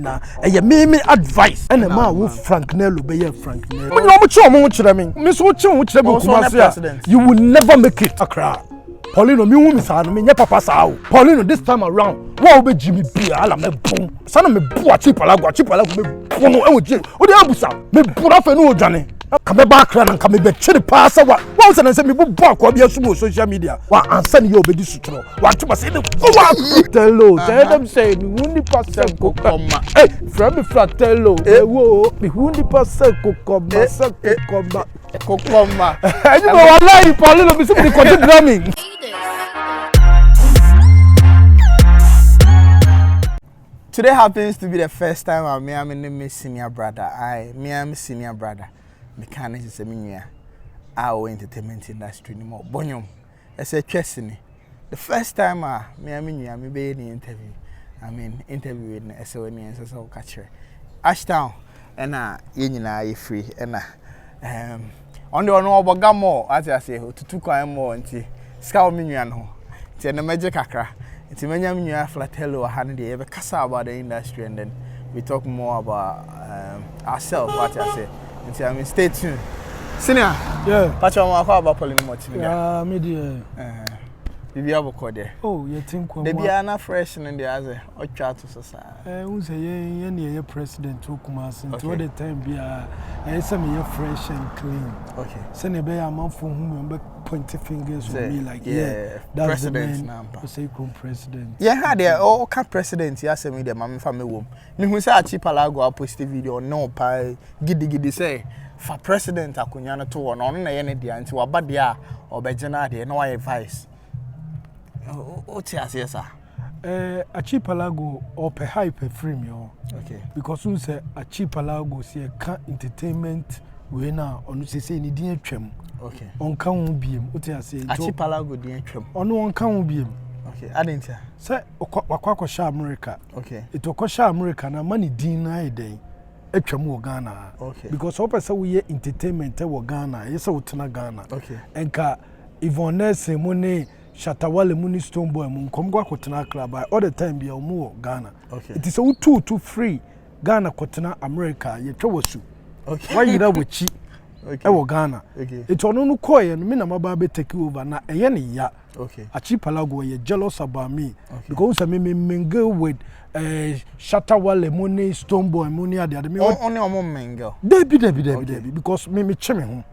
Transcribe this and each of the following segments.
na me advice and ma wo Frank Nelo be Frank Nelo me no cho mo chire me me so che mo chire me Kumasi you will never make it Accra Paulino me wu mi sa no me nya papa sa o Paulino this time around wo be Jimmy bia ala me bon sa no me bu Archipalago me bu no e wo je o de abusa me bu na fe no odwane kame ba Accra na kame be chiri pa sa wa say me bu akwa bia so social media wa ansa ne ye obedi sutro wa tuma say the Flatelo tell them say me wundi pasel kokoma from me Flatelo wo me wundi pasel kokoma kokoma you know wallahi Paulino me say me continue drumming. Today happens to be the first time I'm in senior brother. I'm senior brother. Mechanics is a minia. Our entertainment industry no more. Bonyom. I said Chesney. The first time me be in interview. Interviewing SONs as catcher. Ashtown and you free and on the no about more as I say to 2 coin more and scout minion ho. It's a magic kakra. It's a many Flatelo hand ever cast about the industry and then we talk more about ourselves, what I say. And stay tuned. Senior, yeah. Patch on my car about Polymoch. Media. Bibi aboko there. Oh, you think they be na fresh and the other or chat to society. Who say ye president to Kumasi to the time be some fresh and clean. Okay. Send a bear man for whom pointy fingers for me like that's president number. Say president. Yeah, had there all president yes me the mammy family womb. Me who say Archipalago I post video no pie giddy say for president akunyana to one on any day until about there or bejana there no advice. What's your sir? Archipalago or per hype free me. Okay. Because you say Archipalago see a entertainment we now on say ni din twem. Okay. On kan bi em. What you say? Archipalago din twem. On kan bi em. Okay. I didn't say. Say wakwa sha America. Okay. It okwa America na mani din na eden. Etwem wo Ghana. Okay. Because what person we entertainment wo Ghana. Yes wo tena Ghana. Okay. Enka Ivonne money Shatawale muni stone boy mun komgwa kotena club all the time be omo Ghana. Okay. It is a two free Ghana kotena America ye twawasu. Okay. Why you da wachi? Okay. Ewo Ghana. Okay. It ono no koye no me na maba be take over na eye ne ya. Okay. Archipalago ye jealous about me. Okay. Because me mingle with Shatawale muni stone boy muni ade me only omo mingle. Debi because me cheme ho.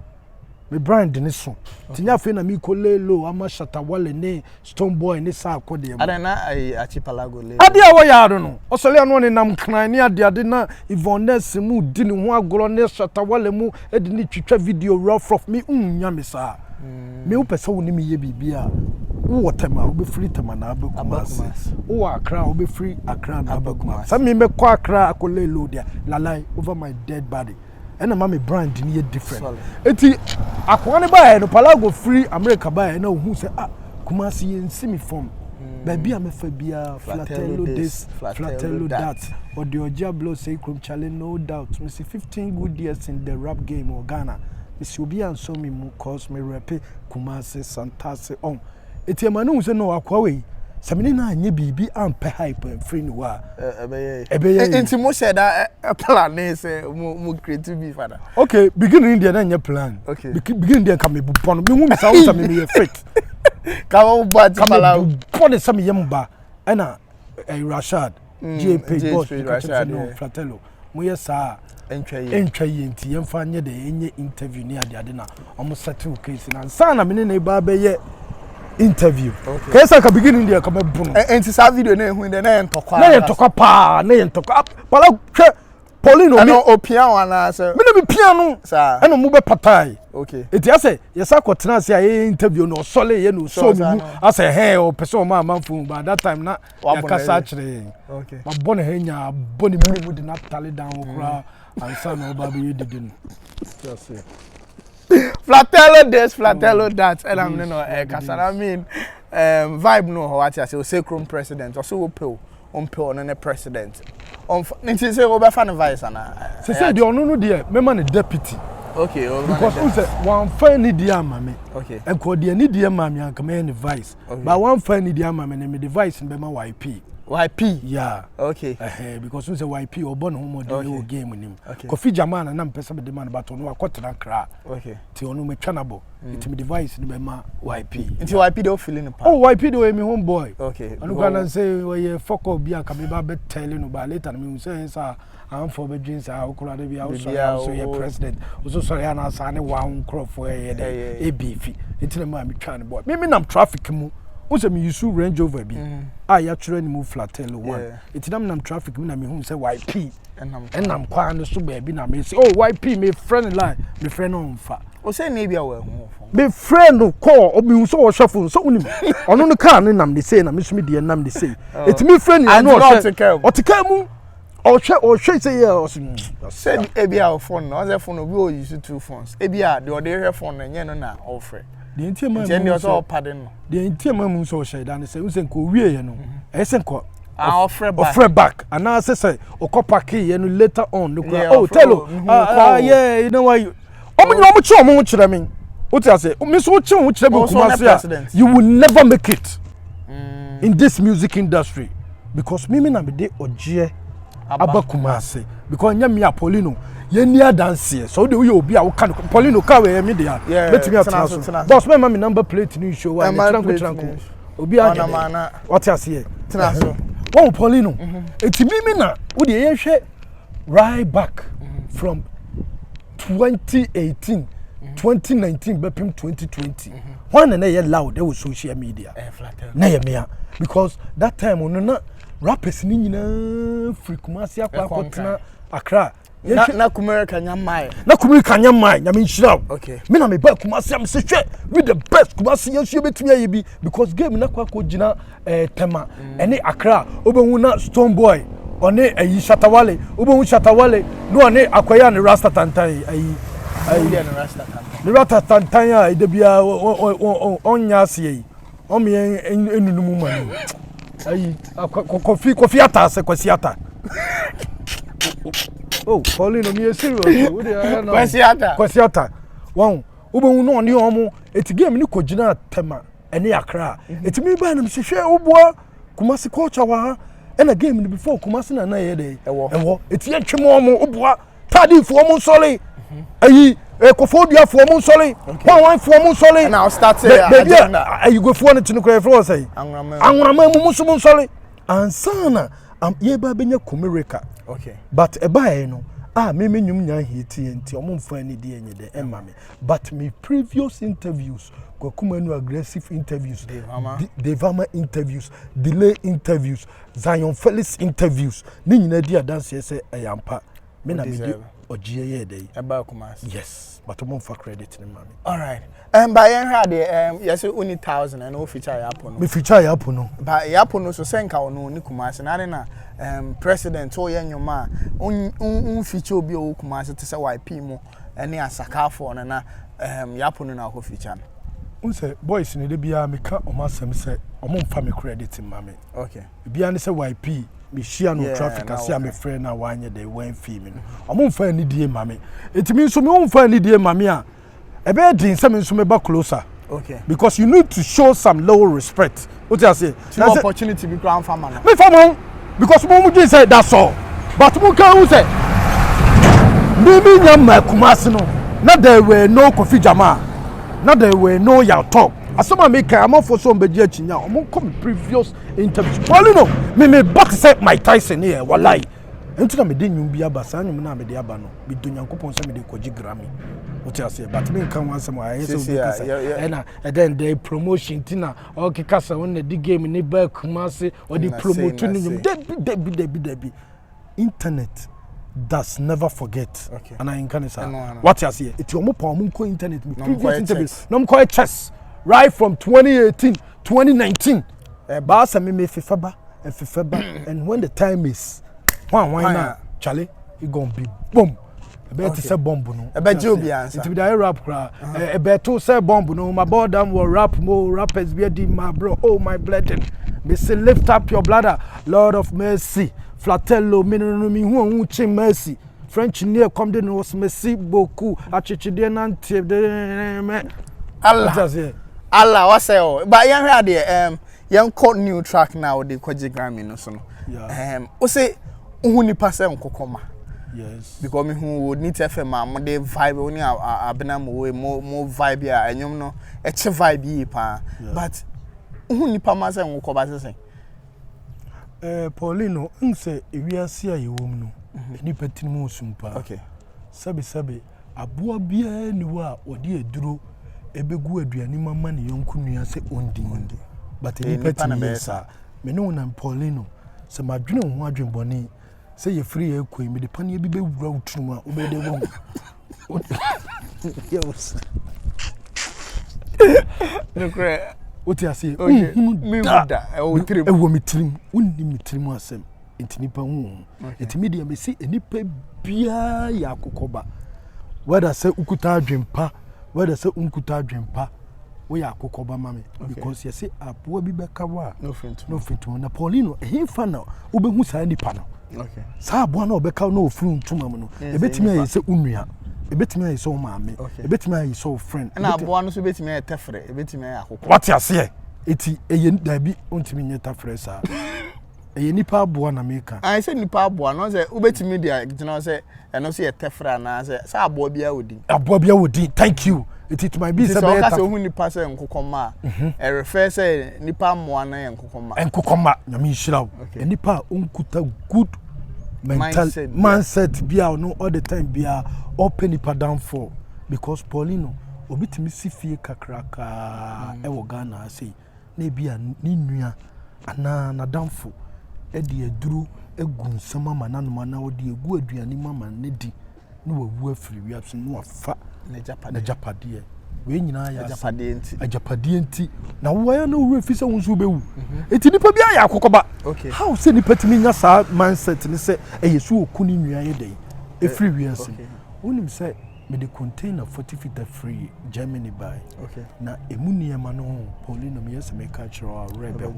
Me brand ni so tinya fe na mi ko lelo ama Shatawale ne stone boy ne sa akode am ada na Archipalago le ade a wo ya do no osole anu ne nam kran ne ade na Ivonne mu di ni ho agoro ne Shatawale mu e di ni twitwa video rough of me nya me sa me wo pese wo ni me ye bibia wo tema wo be free tema na abakumasi wo Accra wo be free Accra na abakumasi sa me kwa Accra akolelo dia lalai over my dead body. And my brand is different. Eti akwane ba no Palago free America ba na who say Kumasi and semi form. Baby am fa bia Flatelo this, Flatelo that. Or the Ojablo say Krum challenge no doubt. Me see 15 good years in the rap game or Ghana. Me see obi an so me mu cause me rap Kumasi Santase on. Eti amanu say no akwawe. Samini na anye bibi ampe hype free no wa ebeye enti mo say that plan is mo create be father. Okay, beginning there na anye plan. Okay. Beginning there ka me bupon me hu me sa wo me fake ka wo ba ti pala bupon de sam yem ba na Rashad JP boss Rashad no Flatelo mo yesa entwa yi enti yemfa anye de enye interview ni ade na omo settle case na sana me ne ba be ye interview. Okay. Kesa ka beginning there come boom. Enti sa video na ehun de na entokwa. Na entokwa pa, na entokwa. Pala hwe Paulino me opia wana se. Me na be pia no. Sa. E no mu be patai. Okay. Eti ase, yesa kwotena ase aye interview no sole ye no so mu. Ase he o pese o ma manfo by that time na ya kasa kire. Okay. Ma bone he nya bone mu de na tale down okra ansa no ba be yedidin. Just say Flatelo this, Flatelo that, and I'm no I mean, vibe no what I say Chrome president or so pill on the president. On say over fan vice and say the no there, me man deputy. Okay, because who say one fan need the mama. Okay. And call the need the mama and come any vice. But one fan need the mama and me device in my YP. YP. Yeah. Okay. Because we say YP or born home or game with him. Okay. Kofi Jaman and I'm person demand about on what na cra. Okay. Till no me chanabo. It me device no ma YP. Until YP don't feel in the Oh YP do me homeboy. Okay. And you can say we fuck up bia can be bad telling no but later me say sir I'm for the dreams I could be also your president. Also sorry and I say one crop for a beefy. It's a man me trying boy. Me I'm traffic mu. Once me use Range Rover bi. I actually move Flatelo one. It's nam traffic me na me hu say YP. And I'm kwan so baby na me say oh YP me friend line me friend on fa. O say na bia we hu. Me friend no call obi so wo hwefo so unim. Ono no car ne nam de say na me so me de nam de say. It's me friend you know o tika mu. O hwe say ya say ebia o phone no say phone obi o use two phones. Ebia de o de hwe phone na nye no na o frɛ. The intia man no so pardon no. The intia man so share dan say we ko wie ye no. E say ko offer back and now say o ko pack ye no later on no oh tell yeah you know why you omo chi omo kire me. What you say? Me so chi omo kire me Kumasi. You will never make it in this music industry because me na me dey oje aba Kumasi because nya me Apolino ye near dance so the way obi a wo kan Paulino ka we me dia betimi atena boss me ma me number plate ni show wa tranko obi a what you say tena so wo Paulino etimi me na wo de ye hwe right back from 2018 2019 bepim 2020 when na ye loud there was social media na ye me because that time no na rappers ni nyina free Kumasi akwa Accra na kumere kanyamai nyame nhyira okay me na me ba Kumasi am se hwe we the best Kumasi yensu betumi aye bi because game na kwa gina tema ene Accra obehu na Stone Boy one ayi Shatawale obehu Shatawale no one akwaya ne Rasta Tantan ayi ne Rasta Tantan ya de bia onya ase yi o me enunum mani ayi kofi ata se kwasi ata oh Paulino me serious we dey kwasi ata won obehu no ne omo eti game ni kogina tema ene Accra eti mi ba na me hwehwe oboa Kumasi culture wa ena game ni before Kumasi na ye dey ewo eti ye twem omo oboa tadi fo omo nsole ayi ekofodua fo omo nsole wan fo omo nsole na start agenda ayi go fo ne tinu kra fo say anwrama mu muso nsole ansana ye ba benya Kumirika okay but eba no me nyum nya hiti enti omo mfa ni de enye de ema me but me previous interviews Kwakumanu aggressive interviews Devama interviews delay interviews Zion Felix interviews ni nyina di adanse say ayampa me na me di ogie ye dey eba Kumasi yes but omo mfa credit ni mami all right by yen had yes only 1000 and no feature yapo no me feature yapo no ba yapo no so senka ono ni Kumasi na president o ye nyoma un feature obi o Kumasi to say YP mo ene asakafo na yapo no na ko feature no unse boys ni de bia me ka omo asem say omo mfa me credit mami okay bia ne say YP me share no traffic as am friend na wanye dey wan fee me no omo mfa ni die mami etimi nso me mfa ni die mami a ebe din say me nso me ba closer okay because you need to show some low respect what you say no opportunity be ground farmer me farmer because mo mu say that's all but mo can who say me nyam Kumasi no na there were no Kofi Jama na there were no your talk asoma make am for so mbeji achinya omo come previous interviews Paulino me back say Mike Tyson here wallahi enti na me de nyum bia ba sa nyum na me de aba no me do nyankopon say me de koji Grammy what you say but me kan wan say I say and then the promotion tina okay kasa when the game ni ba Kumasi or the promote nyum debi internet does never forget okay. And I can say what you say it's your mo internet me previous interviews no mo chess right from 2018 2019 ba sa me fefeba and when the time is why na Charlie it going be boom ebe to say bomb no ebe je obi answer it be the rap cra ebe to say bomb no my brother will rap more rappers be di my bro oh my brethren me say lift up your bladder Lord of mercy Flatelo me hu chin mercy French near come de no merci beaucoup achichide nante de Allah what say oh but yan hear there young caught new track now the Koji Grammy no so. O say who ni pass nkokoma. Yes. Because me who would need FM am dey vibe only abena more vibe ya enyom no e che vibe yi pa. But who ni pa ma say nkokoma say. Paulino nse ewiase ayewom no. Ni petinimu sumpa. Okay. Sabe aboa bia ni wa odi eduro ebegu aduani mama ne yonku nua se ondi but ni petinimu sa me no na Paulino se madwene ho adwenboni se ye free ekoi me de pane bi bewura utrum a obede wo yes no kre oti ase me wuda e wo trim e wo mitrim wonni mitrim asem intinipa hu etimi de me si enipa bia ya kokoba whether say ukuta adwempa whether say unkuta adwempa we ya kokoba mame because you say aboa bi beka wa no fintu na Paulino he fa na obehu sa nipa no okay sa aboa na obeka na ofuru ntuma mu no ebetimi ayi se unua ebetimi ayi se o maame ebetimi ayi se o friend na aboa no so betimi ayi tefre ebetimi ayi akokɔ what you say eti eye dabi ontimi nyeta frɛ sa eye nipa aboa na meka I say nipa aboa no say ubetimi dia gina say eno so ye tefra na say sa aboa bia wodi thank you it might be say better so hu nipa say nkokoma e refer say nipa moa na ye nkokoma nyame nhirawo nipa onkuta good mental mindset bia no all the time bia open nipa down for because Paulino obitimi sifie kakraka e wo Ghana say na bia ni nua ana na down for e de aduru egu nsama mananoma na wo de egu aduani mama ne di no wawu afiri wiase no afa na japade we nyina ya ajapade enti na wo ya na wo refisa wo nso bewu eti nipa bia ya akokoba how say nipa timi nya sa mindset ni say eyesu okuni nua ye dey efiri wiase wonim say me the container 40 feet free Germany buy na emu niema no Paulino me yes me cultural rebel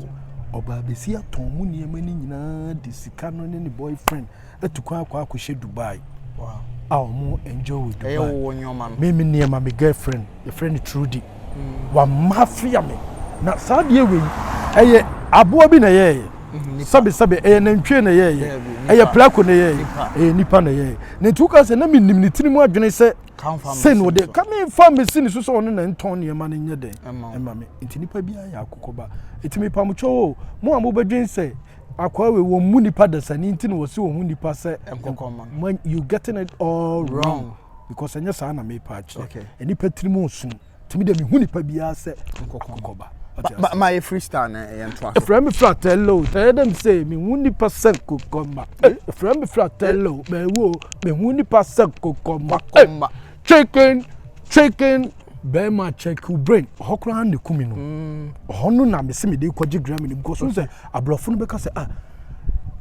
oba besi aton mu niema ni nyina de sika no ne boyfriend etukwa akwa akɔhye Dubai wow mo enjoy with Dubai me niema me girlfriend your friend Trudy wa mafia me na saade we eye aboa bi na ye sabe na ntwe na ye eye plako na ye nipa na ye na tuka se na me nim ni tiri mu adwene se sen wo de come from me sin so so na nton niema na nye de ema me nti nipa bia ya akokoba etimi pamcho mo amobadwen se akwa we wo mu nipa da sani nti no se wo mu nipa se when you getting it all wrong because anya sa na me patch nipa tiri mu sun timi de me hu nipa bia se kokoba my freestyle na yentwa from Flatelo tell them say me hu nipa se kokoba from Flatelo me hu nipa se kokoba chicken Bema check your brain. Hokra ne kumi no. Hono na me se me dey kwaji Grammy because so say abrofo no beka say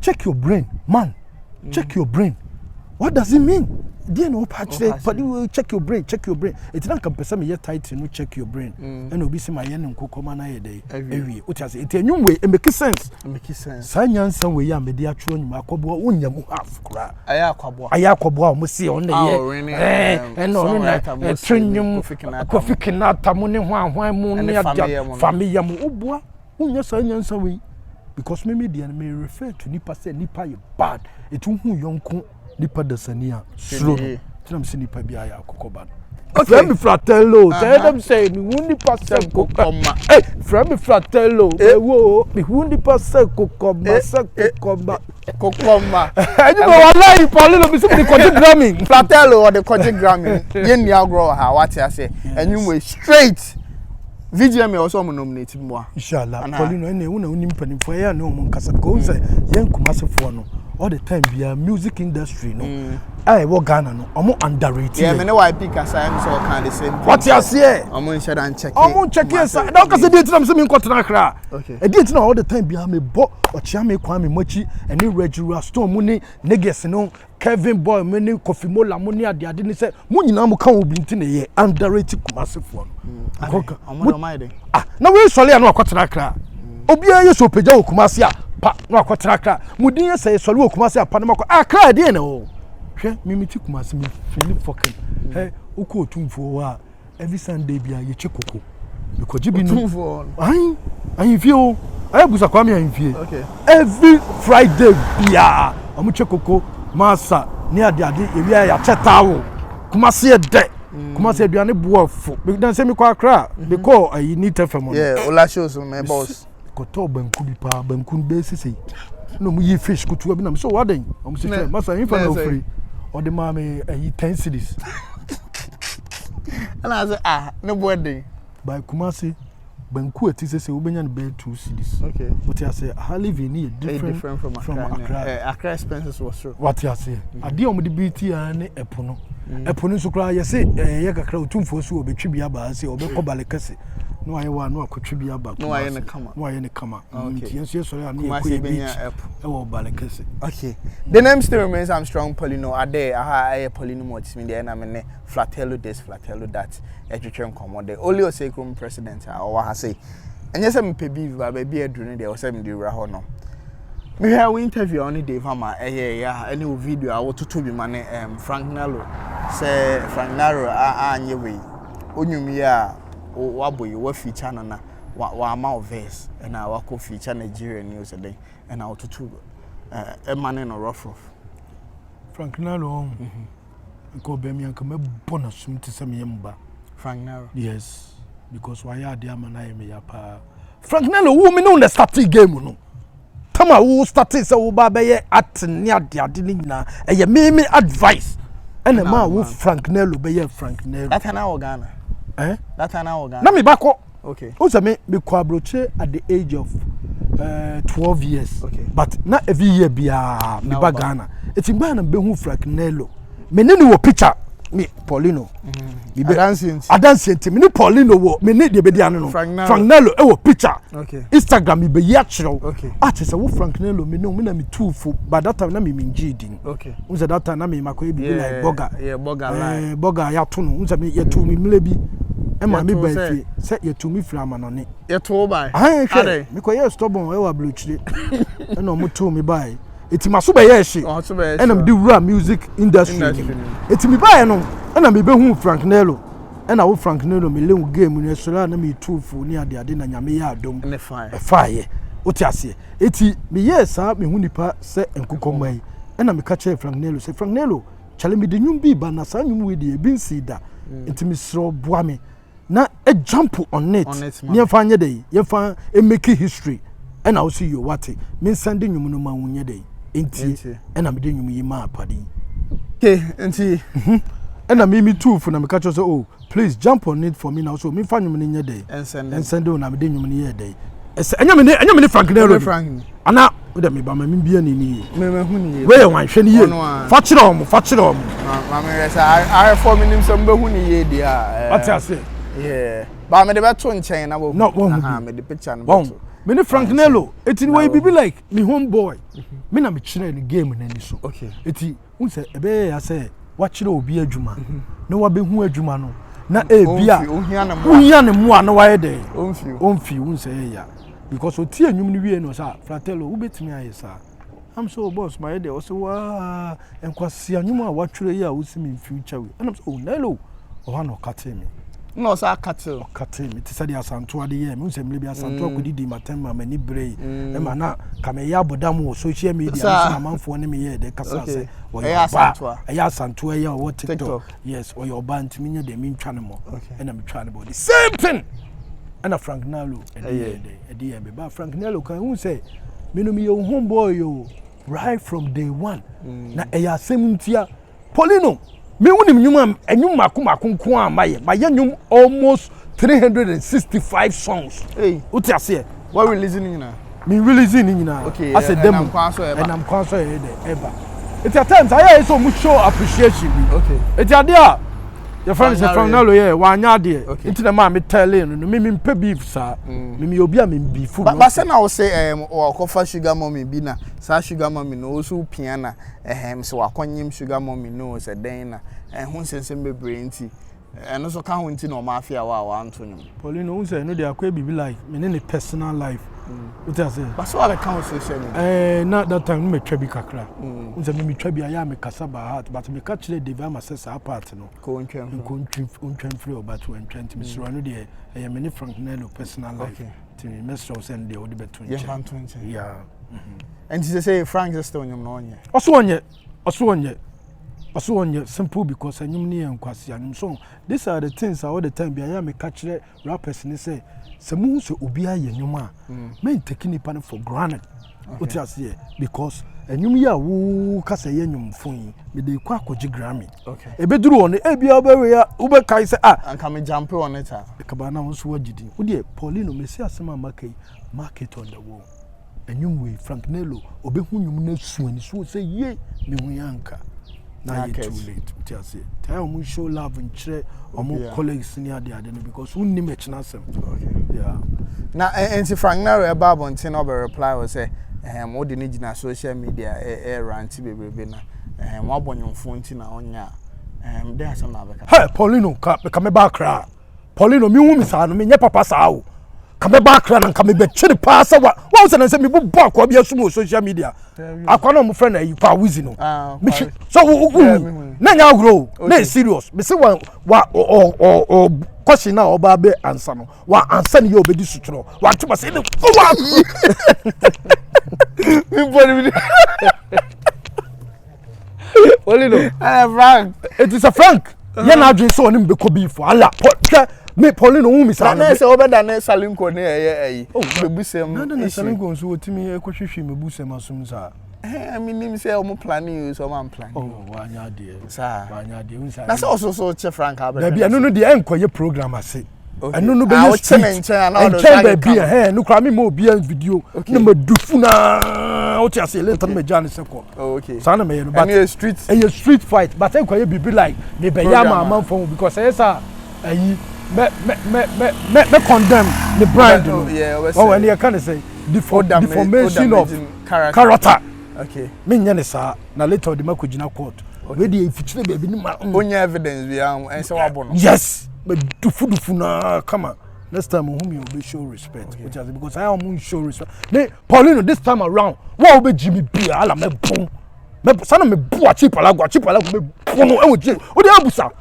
check your brain man. Check your brain. What does it mean? Dey no patch check your brain. It na kan pesa me ye tight no check your brain. And obi se my ye nkokoma na ye dey. Ewie. What you say? It enwum we make sense. Sanyansan we ya me dey atwo nyum akobo wonya mu half kura. Aya akobo mo se on ye. No na trenyum kofi kinata mo ne hwan mo ne adia family mo oboa wonya sanyansan we because me media me refer to nipa say nipa you bad. It hu yonko nipa dasania slow tinam se nipa bia ya kokoba from Flatelo tell them say me hu nipa se kokoma from Flatelo me hu nipa se kokoma you know wallahi Paulino me se the Koji Grammy Flatelo or the Koji Grammy yen ni agro ha what you say and we straight VGM also nominate mo inshallah Paulino ene una unim panimfo ya no mo nkasa ko say yen kumasefo no all the time be a music industry no wo Ghana no omo underrated me ne why pick aside so can the same what you say omo insha dan check yes na o kase dey tinam se me nkotena kra e dey tina all the time be a me bo ochia me kwa me machi ene regular storm mu ne neges no Kevin Boy me ne Kofi Mola mu ne ade ni se mu nyina mu kan obi ntine ye underrated kumasefo no akoka omo my dey na we sole ya no akotena kra obi aye so peja okumase a pa no akotena kra mudin ye se sole okumase a pa na mako akra dey na o hwe mimiti kumase me Philip Foken hey uko otumfo wa every Sunday bia ye chekoko because jibi no otumfo ai feel I busa kwame anfie. Okay. Every Friday bia, omu chekoko masa ni ade ewia ya chetawo. Kuma se de. Kuma se aduane boafo. Dan se me kwa kra because I need FM. Yeah, ola shows my boss. Koto banku bi pa banku be sisi. No mu yi fish kutu abi na so waden. Omu se masa infa no free. Or the mommy 10 cities. And I said, no wedding. By Kumasi, Banku, it is a Ubanian Bay 2 cities. Okay. What I say, I live in different from Accra. Accra expenses was true. What I say, I deal with the BT and Epono. Epono so cry, you say, Yaka crowd 2 for so be Chibiaba, say, or Becobalecasi. No, I want no Cotribia, no, I in the come. Why in the come? Okay, yes, sorry, I need Balacasi. Okay. The name still remains Armstrong Polino. Are there a Polino what's me there? And I'm in Flatelo this, Flatelo that. Education commode. Only a sacrum president, or I say. And yes, I'm baby, baby, during the 70 Rahono. We have an interview on the day, Mama. Yeah, any video I want to be money. Frank Naro say Frank Naro, anyway. Onyumia. Waboy, what feature na wa amount verse and I walk feature Nigeria news a day and I'll to a man in a rough. Frank Naro, go Bemi and come bonus to some yamba. Frank Naro, yes, because why are the man I may apa Frank Naro, woman on the starting game, no. Come on, who started so baby at near the Adinina, and you made me advice. And a man who Frank Naro be Frank Naro. That's an hour Ghana. Eh? That's an hour Ghana. Let me back up. Okay. Also, me quabroche at the age of 12 years. Okay. But not every year be a me back Ghana. It's in Ghana be who Frank Naro. Me no picture. Me Paulino. I dancing to me Paulino wo me need the bediano. Frank Naro e wo picture. Okay. Instagram me be yachro. Okay. Artist wo Frank Naro me no me na me too for but that time na me minjidin. Okay. Unza that time na me makoy be like burger. Yeah, burger line. Burger ya to no unza me ye to me mlebi. E ma me ba fi say ye to me frama no ne. Ye to buy. Ah, me ko ye stubborn e wa bluchire. E no mo to me buy. Eti maso be ye hye. And I'm the raw music industry. Eti me buy no. And I'm be hu Frank Naro. And I wo Frank Naro me lewu game ni so na me too fu ni ade na nyame ya adom. Ne fine. Fire. Oti ase. Eti me yes a me hu nipa se enkokomai. And me ka che Frank Naro say Frank Naro chale me de nyum bi ba na sa nyum we de bi nsi da. Enti me sro boa me. Na a jump on it. Ye fa nye dey. Ye fa e make history. And I will see you what me sending nyum no ma wunye dey. Enti and I'm de nyum yi ma apadi. Okay, enti and I'm me too for na me catch say oh please jump on it for me now so me fa nyum ni nye dey and send on am de nyum ni ye dey enya me Frank Naro ana we de me ba ma me bia ni ni me hu ni ye we wan hwe ni ye fa kire om ma me resa I for me nim some be hu ni ye dia what I say yeah ba me de be to nchen na bo me de picture no be me ni Frank Naro eti we be like me homeboy me na me kire ni game na ni so okay eti unse ebe ya say wachire obi adwuma na wabehu adwuma no na ebia ohia ne mo na waye dey onfi unse ya because oti anwum ni wie no sa Flatelo ubetimi aye sa am so boss my dey o so wa enkwasi anwum a watwire ya usimi future we and am so oh Naro o ha no kate me no sa kate me ti sadi asanto ade ye me unse mle bi asanto akodidi matem ma mani brei e ma na kame ya bodam wo social media na manfo ne me ye de kasa se ya asanto ya wo TikTok yes or your band me nya de me ntwa ne mo and am twa ne body same thing and a Frank Naro e dey be ba Frank Naro kan who say me no me your homeboy yo right from day one na e ya semuntia Polino me wonim nyum anyum makomakonko a maye nyum almost 365 songs uti ase what releasing nyina me releasing nyina okay as a demo and I'm concert ever it's at times I so much show appreciation okay it's a dia your friend say from Naro yeah wanya de into the man me telling no me mpe beef sa me obi a me beef but say na wo say o kofa sugar mommy bi na sa sugar mommy no so piana so wakonyim sugar mommy no say den na hu sensem bebre nti eno so ka hu nti no ma afia wa antonyum Paulino hu say no dey akwa be like me ne personal life what I say but so I can social media na that time me twa bi kakra hu say me twa bi aya me kasa ba heart but me catch the devil am say apart no ko ntwam free about 20 me so no dey me ne Frank Naro personal life Timi Mr. Send the old between. Yeah. And she say Frank is still on your money. Also on simple because I knew near and Quasian. So these are the things all the time. Be I am a catcher rappers and they say, Samu so ubia yenuma. Men taking it for granted. What you say? Because and you mean who cassa yenum phone with the quackoji Grammy. Okay. A bedroom on the ABA Uber Kaiser and come and jump on it. The cabana was what did you? Would you, Paulino, Messia Sama market on the wall. And you way Frank Nello, obey whom you know soon, so say, yea, me anchor. Now it's too late. Just say, tell me show love and share or more colleagues near the other because we need much nothing. Okay. Yeah. Now, and see Frank Naro Bob on Tinober reply was say, what the need in social media air and TB na what on your phone on ya. There's some other. Hey, Paulino, come back. Paulino, me woman, son, me papa sao. Come back and come back. Chili pass. What was I say? Me back or be a social media. I can't my friend. You pa wizino. So now grow. No serious. Me say one or question now or baby answer no. One answer you obedi sutro. One to say no. Paulino, Frank. It is a Frank. You now drink so him be could for Allah. Me Paulino who miss na say over than Salinko na oh be busem na Salinko so timi ekohwehwe me busem asum sa I mean say o planning so man plan oh wanya de sa wanya de unsa na say also che Frank Abel na bia no de enkoye program ase eno no be you street and bia no kra me mo bia video na madufu na o ti ase later me jani seko okay sa na me no but a street fight but enkoye be like me be ya man for because say ayi me condemn the brand. Oh, and you can say deformation of character. Okay. Me nyane sa na later the makujina court. We dey feature baby ni ma. Onya evidence we am and say wabo no. Yes. But dufu na come on. Next time whom you will show respect. Okay. Which is because I am show respect. Me Paulino this time around. What will be Jimmy P? Ala me boom. Me sana me bu Archipalago me boom. E wo je. O dey abusa.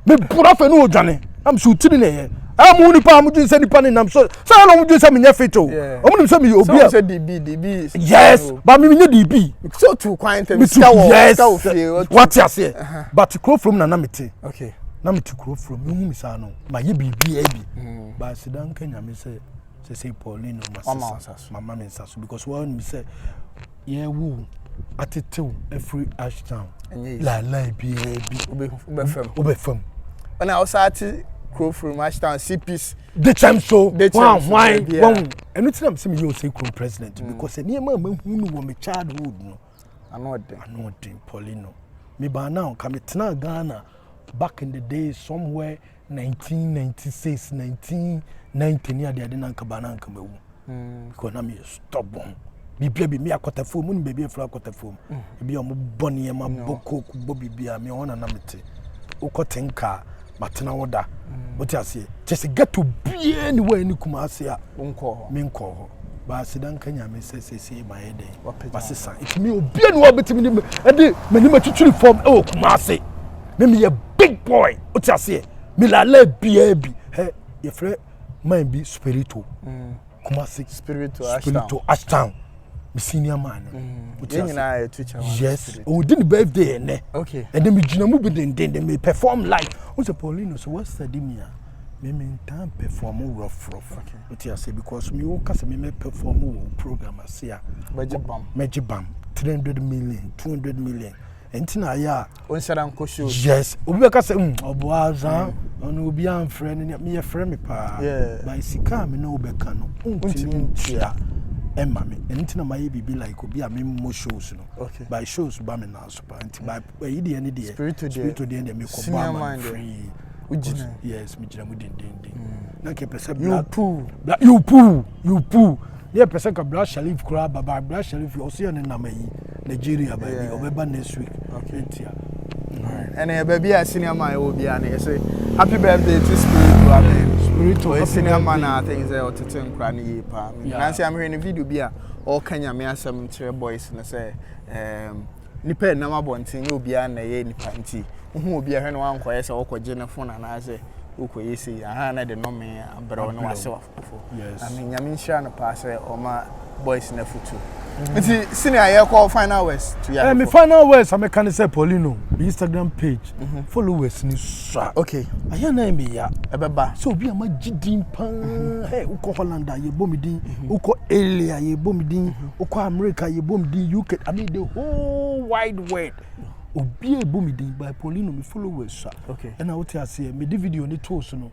Me bura fe no odwane. I'm shooting here. I'm only palm to send the pan in. I'm so I don't do something fito. I'm going to say me obi. So DB. Yes, but me DB. So too quiet. Yes. What you say? But to grow from Nanamite. Okay. Namite grow from me who miss ano. My BB. But Sidan Kenya me say Paulino mama me says because one me say yeah woo at it too every Ashtown. La baby. Ube fam. When I was at Crow from Ashtown, CPs. The time so, why? Anything I'm saying, you say Crow president because near my who knew my childhood. No, I know Paulino. Me by now, come to Ghana back in the days, somewhere 1996, 1990 near the Adina Cabana Cameroon. Because I'm a stubborn. Baby, me a quarter foam, baby a flower quarter foam. Be a bonny and my boko, Bobby be a me on an amity. Okotenka. Matana oda what you say just get to be anywhere in Kumasi minko ba sidan kanya me say my head ba sisa it me obi anywhere betimi me e mani matuturi form e Kumasi me a big boy what you say me la bi he ye frɛ man bi spiritual Kumasi spiritual Ashtown me senior man yes oh didn't birthday ne okay and then me gina mu be den me perform live what's Paulino so what's the demia me time perform rough okay what you say because me o kase me perform program asia magic bam 300 million 200 million entina ya on sadan ko show yes obi be kase oboaza on obi am friend me friend me pa by sika me no be ka no untimi tia Emma me anything my be like obi a me mo shows no okay by shows ba me na so but by e dey any dey spiritual dey me ko ba free ujina yes me jina mu din na ke pese you poo yeah pese ka bra Sharif kura baba bra Sharif o se na mai Nigeria ba bi obeba next week okay tia and baby a senior man will be an say happy birthday to spiritual senior man I think they ought to turn cranny pa Nancy I'm hearing a video be a all Kenya me asem three boys na say nipa na mabontin you be an ye nipa nti who be a hen wan kwese okogye ne phone na say uko yesi aha na de no me abro no wase wafofo yes I mean nyame nhira no pa say o ma boys na futu nti senior ye call final words to ya me final words am can say Paulino Instagram page followers ni swa okay aya na me ya ebeba so obi ama gidin pan hey uko Holland ye bomidin uko Elia ye bomidin uko America ye bomidin UK I mean the whole wide world obi e bomidin by Paulino me followers swa okay and I what I say me the video ni toast no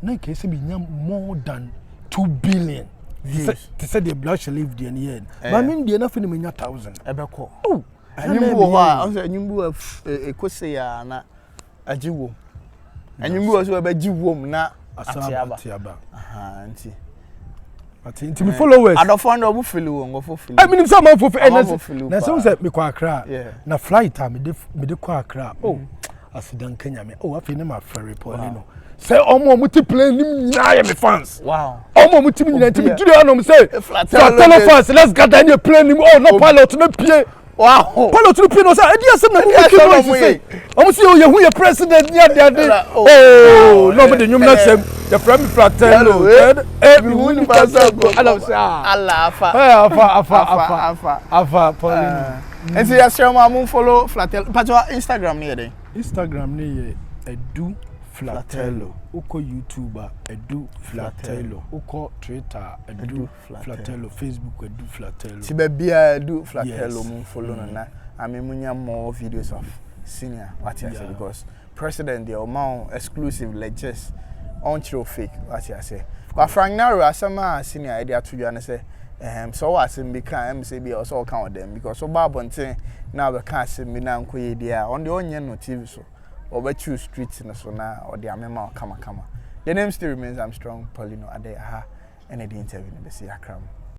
na ke say me nyam more than 2 billion. Yes. They said the blood shall live the end. But I mean, the enough in the 1,000. Ebeko. Oh, and you move on. And you move a Kosia na a Jiwo. And you move also a Jiwom na Atiaba. Aha, auntie. But into me followers. I don't find a buffalo or for I mean, some of the na some say me kwa Accra. Yeah. Na flight time me de kwa Accra. Oh, asidan Kenya me. Oh, I feel my ferry Paulino. Say omo muti play nim nyina me fans. Wow. Omo muti me nyina ntimi studio anom say Flatelo fans let's gather in play nim oh no pilot na pie. Wow. Pilot na pie no say e dey asem na ni say omo say oh ye hu ye president ni ade. Oh no me de nyum na sem. The friend Flatelo. We win pass go. Allah afa. Paulino. And say yes am follow Flatelo. But your Instagram near there. Instagram ni edu Flatelo. Uko YouTuber edu Flatelo. Uko Twitter edu Flatelo. Facebook edu Flatelo. Tibebia edu Flatelo mun follow na. I mean munya more videos of senior what I say because president the amount exclusive lectures on true fake what I say. But Frank Naro asama senior idea to you and say so what me can say be also count them because so babonten now we can say me na nko ye dia on the onye no TV so or we choose streets in so na or the amema kama. The name still remains I'm strong Paulino Ade aha and the interview in the Akram.